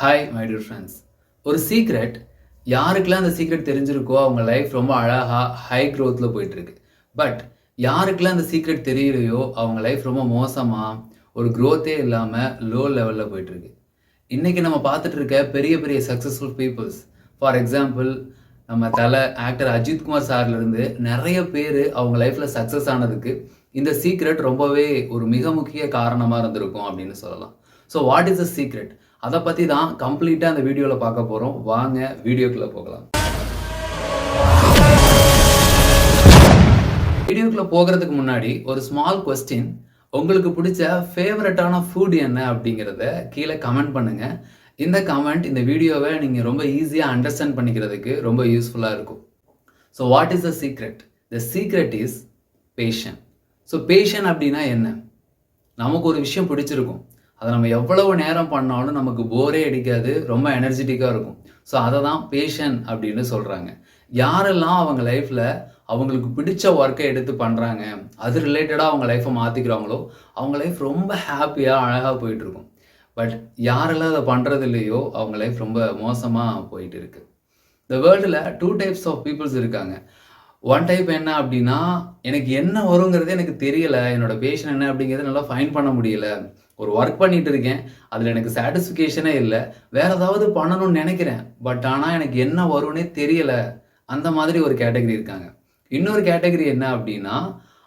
Hi my dear friends. ஒரு secret யாருக்கெல்லாம் அந்த சீக்ரெட் தெரிஞ்சிருக்கோ அவங்க லைஃப் ரொம்ப அழகாக ஹை க்ரோத்தில் போயிட்டுருக்கு. பட் யாருக்கெல்லாம் அந்த சீக்ரெட் தெரியலையோ அவங்க லைஃப் ரொம்ப மோசமாக ஒரு க்ரோத்தே இல்லாமல் லோ லெவலில் போயிட்டுருக்கு. இன்றைக்கி நம்ம பார்த்துட்டு இருக்க பெரிய பெரிய சக்ஸஸ்ஃபுல் பீப்புள்ஸ், ஃபார் எக்ஸாம்பிள் நம்ம ஆக்டர் அஜித் குமார் சார்லேருந்து நிறைய பேர் அவங்க லைஃப்பில் சக்ஸஸ் ஆனதுக்கு இந்த சீக்ரெட் ரொம்பவே ஒரு மிக முக்கிய காரணமாக இருந்திருக்கும் அப்படின்னு சொல்லலாம். So what is the secret? அதை பற்றி தான் கம்ப்ளீட்டாக அந்த வீடியோவில் பார்க்க போகிறோம். வாங்க வீடியோக்குள்ளே போகலாம். வீடியோக்குள்ளே போகிறதுக்கு முன்னாடி ஒரு ஸ்மால் கொஸ்டின். உங்களுக்கு பிடிச்ச ஃபேவரட்டான ஃபுட் என்ன அப்படிங்கிறத கீழே கமெண்ட் பண்ணுங்கள். இந்த கமெண்ட் இந்த வீடியோவை நீங்கள் ரொம்ப ஈஸியாக அண்டர்ஸ்டாண்ட் பண்ணிக்கிறதுக்கு ரொம்ப யூஸ்ஃபுல்லாக இருக்கும். So what is the secret? The secret is passion. So passion அப்படின்னா என்ன? நமக்கு ஒரு விஷயம் பிடிச்சிருக்கும், அதை நம்ம எவ்வளவு நேரம் பண்ணாலும் நமக்கு போரே அடிக்காது, ரொம்ப எனர்ஜெட்டிக்காக இருக்கும். ஸோ அதை தான் பேஷன் அப்படின்னு சொல்கிறாங்க. யாரெல்லாம் அவங்க லைஃப்பில் அவங்களுக்கு பிடிச்ச ஒர்க்கை எடுத்து பண்ணுறாங்க, அது ரிலேட்டடாக அவங்க லைஃப்பை மாற்றிக்கிறாங்களோ அவங்க லைஃப் ரொம்ப ஹாப்பியாக அழகாக போயிட்டுருக்கும். பட் யாரெல்லாம் அதை பண்ணுறது இல்லையோ அவங்க லைஃப் ரொம்ப மோசமாக போயிட்டு இருக்கு. இந்த வேர்ல்டில் 2 டைப்ஸ் ஆஃப் பீப்புள்ஸ் இருக்காங்க. ஒன் டைப் என்ன அப்படின்னா, எனக்கு என்ன வருங்கிறதே எனக்கு தெரியலை, என்னோட பேஷன் என்ன அப்படிங்கிறத நல்லா ஃபைன் பண்ண முடியல, ஒரு ஒர்க் பண்ணிட்டு இருக்கேன், அதில் எனக்கு சாட்டிஸ்ஃபிகேஷனே இல்லை, வேறு ஏதாவது பண்ணணும்னு நினைக்கிறேன், பட் ஆனால் எனக்கு என்ன வரும்னே தெரியலை, அந்த மாதிரி ஒரு கேட்டகரி இருக்காங்க. இன்னொரு கேட்டகரி என்ன அப்படின்னா,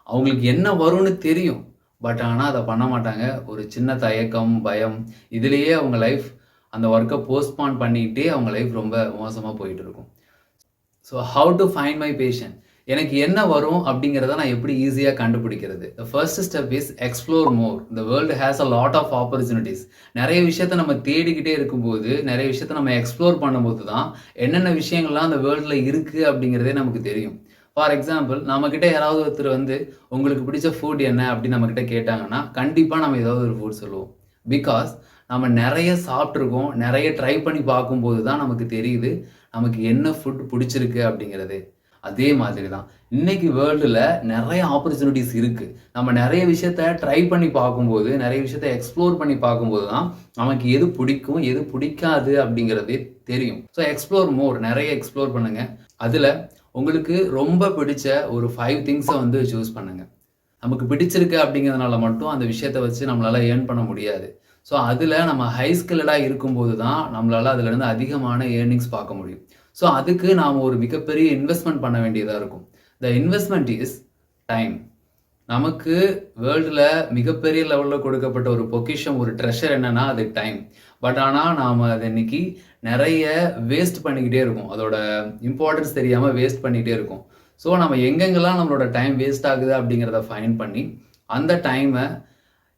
அவங்களுக்கு என்ன வரும்னு தெரியும், பட் ஆனால் அதை பண்ண மாட்டாங்க. ஒரு சின்ன தயக்கம், பயம், இதுலேயே அவங்க லைஃப் அந்த ஒர்க்கை போஸ்ட்பான் பண்ணிக்கிட்டே அவங்க லைஃப் ரொம்ப மோசமாக போயிட்டு இருக்கும். So how to find my passion? எனக்கு என்ன வரும் அப்படிங்கிறத நான் எப்படி ஈஸியாக கண்டுபிடிக்கிறது? The first step is explore more. The world has a lot of opportunities. நிறைய விஷயத்த நம்ம தேடிக்கிட்டே இருக்கும்போது, நிறைய விஷயத்த நம்ம எக்ஸ்ப்ளோர் பண்ணும்போது தான் என்னென்ன விஷயங்கள்லாம் அந்த வேர்ல்டில் இருக்குது அப்படிங்கிறதே நமக்கு தெரியும். ஃபார் எக்ஸாம்பிள், நம்மக்கிட்ட யாராவது ஒருத்தர் வந்து உங்களுக்கு பிடிச்ச ஃபுட் என்ன அப்படின்னு நம்மக்கிட்ட கேட்டாங்கன்னா கண்டிப்பாக நம்ம ஏதாவது ஒரு ஃபுட் சொல்லுவோம். பிகாஸ் நம்ம நிறைய சாப்பிட்ருக்கோம், நிறைய ட்ரை பண்ணி பார்க்கும்போது தான் நமக்கு தெரியுது நமக்கு என்ன ஃபுட் பிடிச்சிருக்கு அப்படிங்கிறது. அதே மாதிரி தான் இன்னைக்கு வேர்ல்டில் நிறைய ஆப்பர்ச்சுனிட்டிஸ் இருக்குது. நம்ம நிறைய விஷயத்த ட்ரை பண்ணி பார்க்கும்போது, நிறைய விஷயத்த எக்ஸ்ப்ளோர் பண்ணி பார்க்கும்போது தான் நமக்கு எது பிடிக்கும் எது பிடிக்காது அப்படிங்கிறதே தெரியும். ஸோ எக்ஸ்ப்ளோர் மோர், நிறைய எக்ஸ்ப்ளோர் பண்ணுங்கள். அதில் உங்களுக்கு ரொம்ப பிடிச்ச ஒரு 5 திங்ஸை வந்து சூஸ் பண்ணுங்கள். நமக்கு பிடிச்சிருக்கு அப்படிங்கிறதுனால மட்டும் அந்த விஷயத்தை வச்சு நம்மளால் ஏர்ன் பண்ண முடியாது. ஸோ அதில் நம்ம ஹை ஸ்கில்லடாக இருக்கும்போது தான் நம்மளால் அதிலேருந்து அதிகமான ஏர்னிங்ஸ் பார்க்க முடியும். ஸோ அதுக்கு நாம் ஒரு மிகப்பெரிய இன்வெஸ்ட்மெண்ட் பண்ண வேண்டியதாக இருக்கும். The investment is time. நமக்கு வேர்ல்டில் மிகப்பெரிய லெவலில் கொடுக்கப்பட்ட ஒரு பொக்கிஷம், ஒரு ட்ரெஷர் என்னென்னா அது டைம். பட் ஆனால் நாம் அதை இன்னைக்கு நிறைய வேஸ்ட் பண்ணிக்கிட்டே இருக்கோம். அதோட இம்பார்ட்டன்ஸ் தெரியாமல் வேஸ்ட் பண்ணிகிட்டே இருக்கோம். ஸோ நம்ம எங்கெங்கெல்லாம் நம்மளோட டைம் வேஸ்ட் ஆகுது அப்படிங்கிறத ஃபைன் பண்ணி அந்த டைமை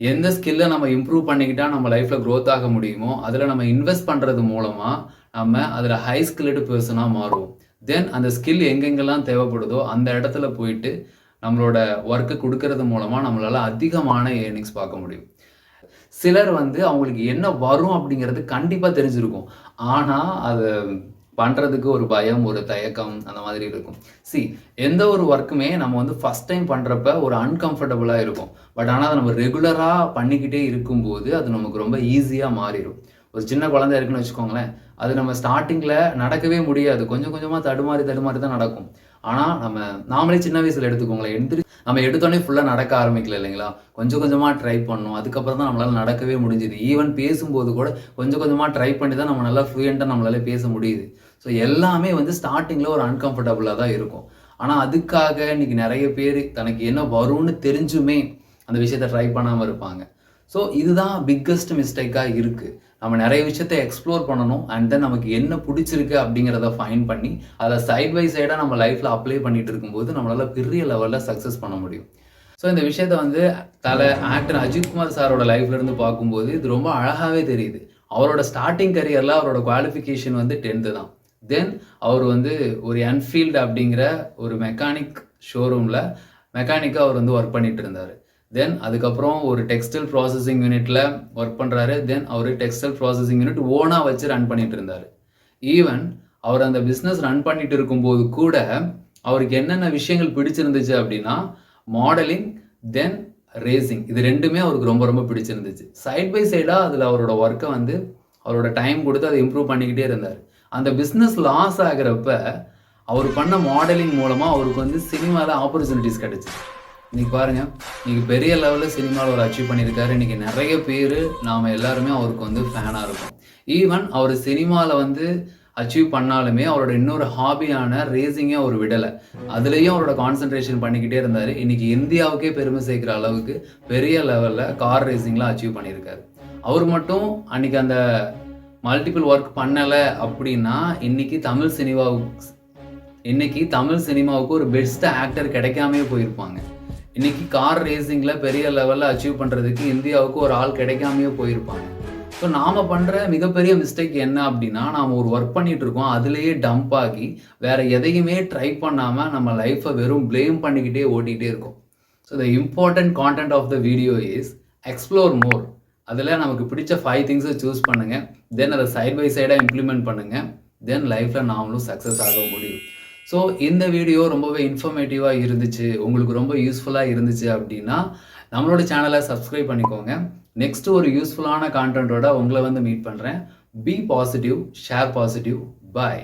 எந்த ஸ்கில்லை நம்ம இம்ப்ரூவ் பண்ணிக்கிட்டால் நம்ம லைஃப்பில் க்ரோத் ஆக முடியுமோ அதில் நம்ம இன்வெஸ்ட் பண்ணுறது மூலமாக நம்ம அதில் ஹை ஸ்கில்டு பர்சனாக மாறுவோம். தென் அந்த ஸ்கில் எங்கெங்கெல்லாம் தேவைப்படுதோ அந்த இடத்துல போயிட்டு நம்மளோட ஒர்க்கு கொடுக்கறது மூலமாக நம்மளால் அதிகமான ஏர்னிங்ஸ் பார்க்க முடியும். சிலர் வந்து அவங்களுக்கு என்ன வரும் அப்படிங்கிறது கண்டிப்பாக தெரிஞ்சிருக்கும், ஆனால் அதை பண்ணுறதுக்கு ஒரு பயம், ஒரு தயக்கம் அந்த மாதிரி இருக்கும். எந்த ஒரு ஒர்க்குமே நம்ம வந்து ஃபஸ்ட் டைம் பண்ணுறப்ப ஒரு அன்கம்ஃபர்டபுளாக இருக்கும். பட் ஆனால் அதை நம்ம ரெகுலராக பண்ணிக்கிட்டே இருக்கும்போது அது நமக்கு ரொம்ப ஈஸியாக மாறிடும். ஒரு சின்ன குழந்தை இருக்குன்னு வச்சுக்கோங்களேன், அது நம்ம ஸ்டார்டிங்கில் நடக்கவே முடியாது, கொஞ்சம் கொஞ்சமாக தடுமாறி தான் நடக்கும். ஆனால் நாமளே சின்ன வயசில் எடுத்துக்கோங்களேன், நம்ம எடுத்தோடனே ஃபுல்லாக நடக்க ஆரம்பிக்கல இல்லைங்களா, கொஞ்சம் கொஞ்சமாக ட்ரை பண்ணோம், அதுக்கப்புறம் தான் நம்மளால் நடக்கவே முடிஞ்சுது. ஈவன் பேசும்போது கூட கொஞ்சம் கொஞ்சமாக ட்ரை பண்ணி தான் நம்ம நல்லா ஃப்ளூயண்ட்டாக நம்மளால பேச முடியுது. ஸோ எல்லாமே வந்து ஸ்டார்டிங்கில் ஒரு அன்கம்ஃபர்டபுளாக தான் இருக்கும். ஆனால் அதுக்காக இன்னைக்கு நிறைய பேர் தனக்கு என்ன வரும்னு தெரிஞ்சுமே அந்த விஷயத்தை ட்ரை பண்ணாமல் இருப்பாங்க. ஸோ இதுதான் பிக்கஸ்ட் மிஸ்டேக்காக இருக்குது. நம்ம நிறைய விஷயத்தை எக்ஸ்ப்ளோர் பண்ணணும், அண்ட் தென் நமக்கு என்ன பிடிச்சிருக்கு அப்படிங்கிறத ஃபைன் பண்ணி அதை சைட் பை சைடாக நம்ம லைஃப்பில் அப்ளை பண்ணிட்டு இருக்கும்போது நம்மளால் பெரிய லெவலில் சக்ஸஸ் பண்ண முடியும். ஸோ இந்த விஷயத்தை வந்து ஆக்டர் அஜித் குமார் சாரோட லைஃப்லேருந்து பார்க்கும்போது இது ரொம்ப அழகாகவே தெரியுது. அவரோட ஸ்டார்டிங் கரியரில் அவரோட குவாலிஃபிகேஷன் வந்து 10th தான். தென் அவர் வந்து ஒரு என்ஃபீல்டு அப்படிங்கிற ஒரு மெக்கானிக் ஷோரூமில் மெக்கானிக்காக அவர் வந்து ஒர்க் பண்ணிட்டு இருந்தார். தென் அதுக்கப்புறம் ஒரு டெக்ஸ்டைல் ப்ராசஸிங் யூனிட்டில் ஒர்க் பண்ணுறாரு. தென் அவர் டெக்ஸ்டைல் ப்ராசஸிங் யூனிட் ஓனாக வச்சு ரன் பண்ணிட்டு இருந்தார். ஈவன் அவர் அந்த பிஸ்னஸ் ரன் பண்ணிட்டு இருக்கும்போது கூட அவருக்கு என்னென்ன விஷயங்கள் பிடிச்சிருந்துச்சு அப்படின்னா மாடலிங், தென் ரேசிங், இது ரெண்டுமே அவருக்கு ரொம்ப ரொம்ப பிடிச்சிருந்துச்சு. சைட் பை சைடாக அதில் அவரோட ஒர்க்கை வந்து அவரோட டைம் கொடுத்து அதை இம்ப்ரூவ் பண்ணிக்கிட்டே இருந்தார். அந்த பிஸ்னஸ் லாஸ் ஆகிறப்ப அவர் பண்ண மாடலிங் மூலமா அவருக்கு வந்து சினிமால ஆப்பர்ச்சுனிட்டிஸ் கிடைச்சுது. இன்னைக்கு பாருங்க, இன்னைக்கு பெரிய லெவலில் சினிமாவில் அவர் அச்சீவ் பண்ணியிருக்காரு. இன்னைக்கு நிறைய பேர் நாம எல்லாருமே அவருக்கு வந்து ஃபேனாக இருக்கும். ஈவன் அவர் சினிமாவில் வந்து அச்சீவ் பண்ணாலுமே அவரோட இன்னொரு ஹாபியான ரேசிங்கே அவர் விடலை. அதுலேயும் அவரோட கான்சென்ட்ரேஷன் பண்ணிக்கிட்டே இருந்தார். இன்னைக்கு இந்தியாவுக்கே பெருமை சேர்க்கிற அளவுக்கு பெரிய லெவலில் கார் ரேசிங்லாம் அச்சீவ் பண்ணியிருக்காரு. அவர் மட்டும் அன்னைக்கு அந்த மல்டிபிள் ஒர்க் பண்ணலை அப்படின்னா இன்னைக்கு தமிழ் சினிமாவுக்கு ஒரு பெஸ்ட் ஆக்டர் கிடைக்காமே போயிருப்பாங்க. இன்னைக்கு கார் ரேசிங்கில் பெரிய லெவலில் அச்சீவ் பண்ணுறதுக்கு இந்தியாவுக்கு ஒரு ஆள் கிடைக்காமையே போயிருப்பாங்க. ஸோ நாம் பண்ணுற மிகப்பெரிய மிஸ்டேக் என்ன அப்படின்னா, நாம் ஒரு ஒர்க் பண்ணிகிட்டு இருக்கோம், அதுலேயே டம்ப் ஆகி வேறு எதையுமே ட்ரை பண்ணாமல் நம்ம லைஃப்பை வெறும் ப்ளேம் பண்ணிக்கிட்டே ஓட்டிகிட்டே இருக்கோம். So the important content of the video is explore more. அதில் நமக்கு பிடிச்ச 5 திங்ஸை சூஸ் பண்ணுங்கள். தென் அதை சைட் பை சைடாக இம்ப்ளிமெண்ட் பண்ணுங்கள். தென் லைஃப்பில் நாமளும் சக்ஸஸ் ஆக முடியும். ஸோ இந்த வீடியோ ரொம்பவே இன்ஃபர்மேட்டிவாக இருந்துச்சு, உங்களுக்கு ரொம்ப யூஸ்ஃபுல்லாக இருந்துச்சு அப்படின்னா நம்மளோட சேனலை சப்ஸ்கிரைப் பண்ணிக்கோங்க. நெக்ஸ்ட் ஒரு யூஸ்ஃபுல்லான கான்டென்ட்டோட உங்களை வந்து மீட் பண்ணுறேன். Be positive, share positive. Bye.